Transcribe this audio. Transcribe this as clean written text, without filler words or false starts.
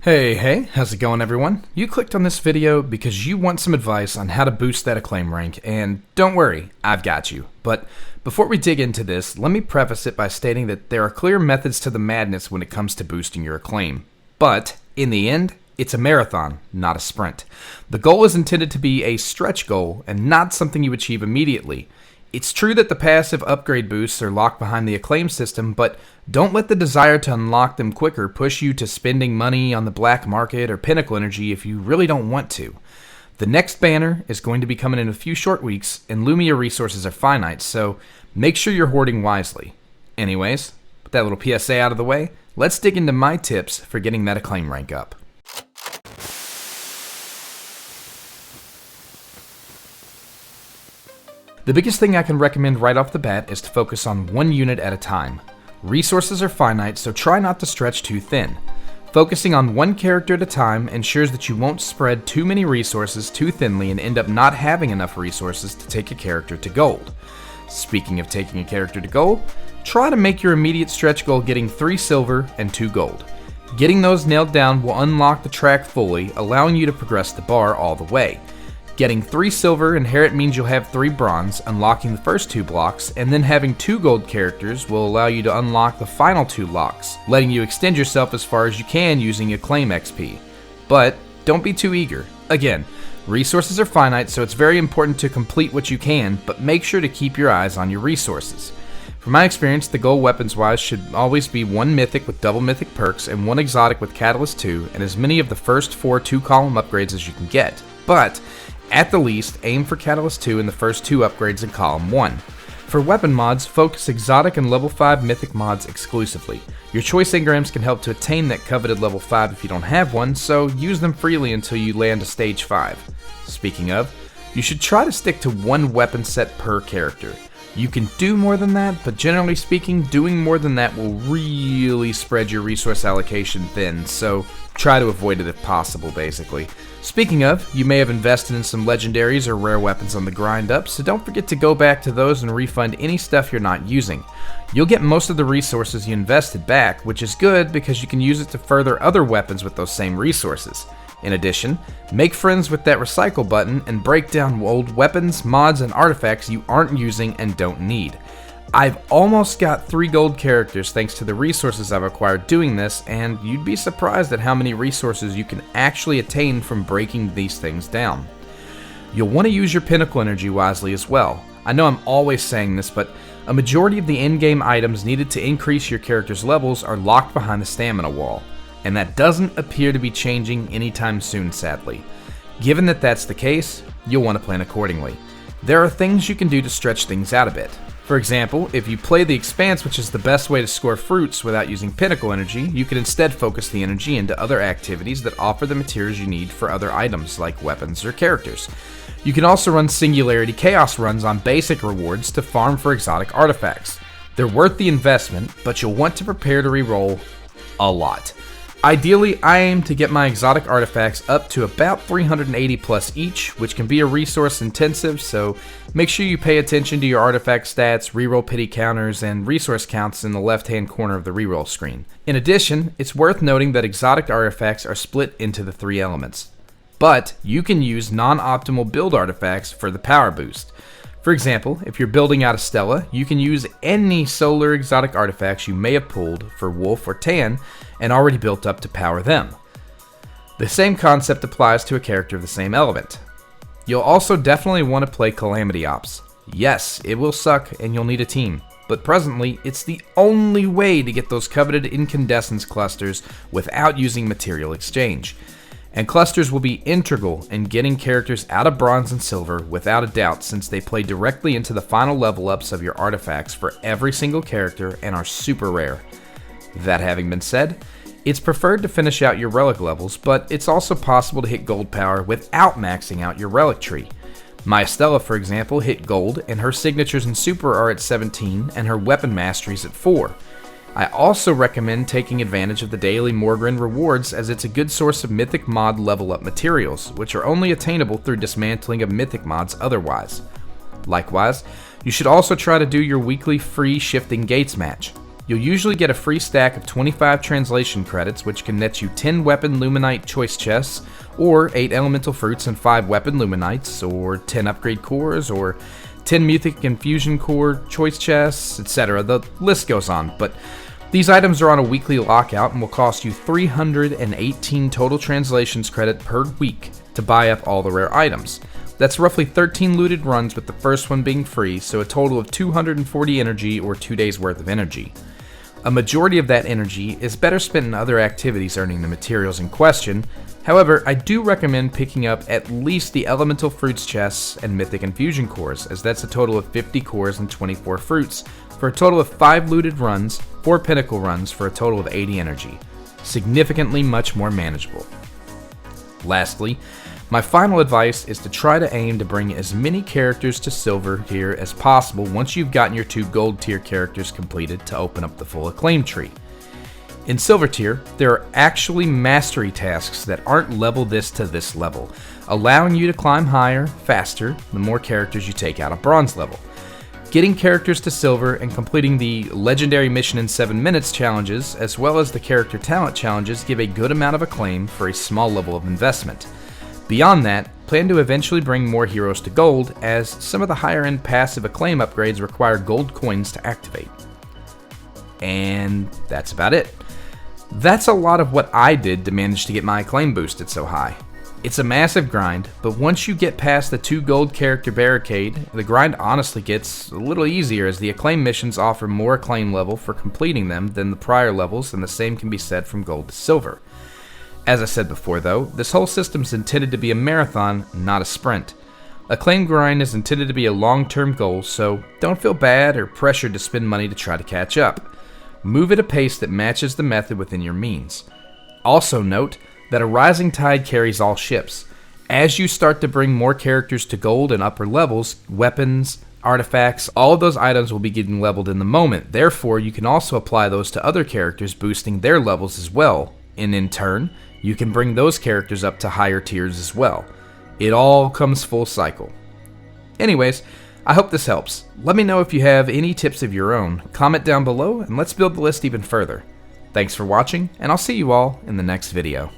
Hey, how's it going everyone? You clicked on this video because you want some advice on how to boost that Acclaim rank, and don't worry, I've got you. But before we dig into this, let me preface it by stating that there are clear methods to the madness when it comes to boosting your Acclaim. But, in the end, it's a marathon, not a sprint. The goal is intended to be a stretch goal and not something you achieve immediately. It's true that the passive upgrade boosts are locked behind the Acclaim system, but don't let the desire to unlock them quicker push you to spending money on the black market or pinnacle energy if you really don't want to. The next banner is going to be coming in a few short weeks, and Lumia resources are finite, so make sure you're hoarding wisely. Anyways, with that little PSA out of the way, let's dig into my tips for getting that Acclaim rank up. The biggest thing I can recommend right off the bat is to focus on one unit at a time. Resources are finite, so try not to stretch too thin. Focusing on one character at a time ensures that you won't spread too many resources too thinly and end up not having enough resources to take a character to gold. Speaking of taking a character to gold, try to make your immediate stretch goal getting 3 silver and 2 gold. Getting those nailed down will unlock the track fully, allowing you to progress the bar all the way. Getting 3 silver inherit means you'll have 3 bronze, unlocking the first 2 blocks, and then having 2 gold characters will allow you to unlock the final 2 locks, letting you extend yourself as far as you can using Acclaim XP. But don't be too eager. Again, resources are finite, so it's very important to complete what you can, but make sure to keep your eyes on your resources. From my experience, the goal weapons-wise should always be 1 mythic with double mythic perks and 1 exotic with Catalyst 2, and as many of the first 4 2-column upgrades as you can get. But at the least, aim for Catalyst 2 in the first 2 upgrades in Column 1. For weapon mods, focus exotic and level 5 mythic mods exclusively. Your choice engrams can help to attain that coveted level 5 if you don't have one, so use them freely until you land a stage 5. Speaking of, you should try to stick to 1 weapon set per character. You can do more than that, but generally speaking, doing more than that will really spread your resource allocation thin, so try to avoid it if possible, basically. Speaking of, you may have invested in some legendaries or rare weapons on the grind up, so don't forget to go back to those and refund any stuff you're not using. You'll get most of the resources you invested back, which is good because you can use it to further other weapons with those same resources. In addition, make friends with that recycle button and break down old weapons, mods, and artifacts you aren't using and don't need. I've almost got 3 gold characters thanks to the resources I've acquired doing this, and you'd be surprised at how many resources you can actually attain from breaking these things down. You'll want to use your pinnacle energy wisely as well. I know I'm always saying this, but a majority of the endgame items needed to increase your character's levels are locked behind the stamina wall, and that doesn't appear to be changing anytime soon, sadly. Given that that's the case, you'll want to plan accordingly. There are things you can do to stretch things out a bit. For example, if you play the Expanse, which is the best way to score fruits without using pinnacle energy, you can instead focus the energy into other activities that offer the materials you need for other items like weapons or characters. You can also run Singularity Chaos runs on basic rewards to farm for exotic artifacts. They're worth the investment, but you'll want to prepare to reroll a lot. Ideally, I aim to get my exotic artifacts up to about 380 plus each, which can be a resource intensive, so make sure you pay attention to your artifact stats, reroll pity counters, and resource counts in the left-hand corner of the reroll screen. In addition, it's worth noting that exotic artifacts are split into the 3 elements, but you can use non-optimal build artifacts for the power boost. For example, if you're building out a Stella, you can use any solar exotic artifacts you may have pulled for Wolf or Tan and already built up to power them. The same concept applies to a character of the same element. You'll also definitely want to play Calamity Ops. Yes, it will suck and you'll need a team, but presently it's the only way to get those coveted incandescence clusters without using material exchange. And clusters will be integral in getting characters out of bronze and silver without a doubt, since they play directly into the final level ups of your artifacts for every single character and are super rare. That having been said, it's preferred to finish out your relic levels, but it's also possible to hit gold power without maxing out your relic tree. My Estella, for example, hit gold, and her signatures in super are at 17 and her weapon masteries at 4. I also recommend taking advantage of the daily Morgrin rewards, as it's a good source of mythic mod level up materials, which are only attainable through dismantling of mythic mods otherwise. Likewise, you should also try to do your weekly free Shifting Gates match. You'll usually get a free stack of 25 translation credits, which can net you 10 weapon luminite choice chests, or 8 elemental fruits and 5 weapon luminites, or 10 upgrade cores, or 10 mythic infusion core choice chests, etc. The list goes on, but these items are on a weekly lockout and will cost you 318 total translations credit per week to buy up all the rare items. That's roughly 13 looted runs, with the first one being free, so a total of 240 energy or 2 days worth of energy. A majority of that energy is better spent in other activities earning the materials in question. However, I do recommend picking up at least the elemental fruits chests and mythic infusion cores, as that's a total of 50 cores and 24 fruits, for a total of 5 looted runs, 4 pinnacle runs for a total of 80 energy. Significantly much more manageable. Lastly, my final advice is to try to aim to bring as many characters to silver tier as possible once you've gotten your 2 gold tier characters completed to open up the full acclaim tree. In silver tier, there are actually mastery tasks that aren't level this to this level, allowing you to climb higher, faster, the more characters you take out of bronze level. Getting characters to silver and completing the legendary mission in 7 minutes challenges, as well as the character talent challenges, give a good amount of acclaim for a small level of investment. Beyond that, plan to eventually bring more heroes to gold, as some of the higher end passive acclaim upgrades require gold coins to activate. And that's about it. That's a lot of what I did to manage to get my acclaim boosted so high. It's a massive grind, but once you get past the 2 gold character barricade, the grind honestly gets a little easier, as the acclaim missions offer more acclaim level for completing them than the prior levels, and the same can be said from gold to silver. As I said before though, this whole system is intended to be a marathon, not a sprint. Acclaim grind is intended to be a long-term goal, so don't feel bad or pressured to spend money to try to catch up. Move at a pace that matches the method within your means. Also note that a rising tide carries all ships. As you start to bring more characters to gold and upper levels, weapons, artifacts, all of those items will be getting leveled in the moment. Therefore, you can also apply those to other characters, boosting their levels as well. And in turn, you can bring those characters up to higher tiers as well. It all comes full cycle. Anyways, I hope this helps. Let me know if you have any tips of your own. Comment down below and let's build the list even further. Thanks for watching, and I'll see you all in the next video.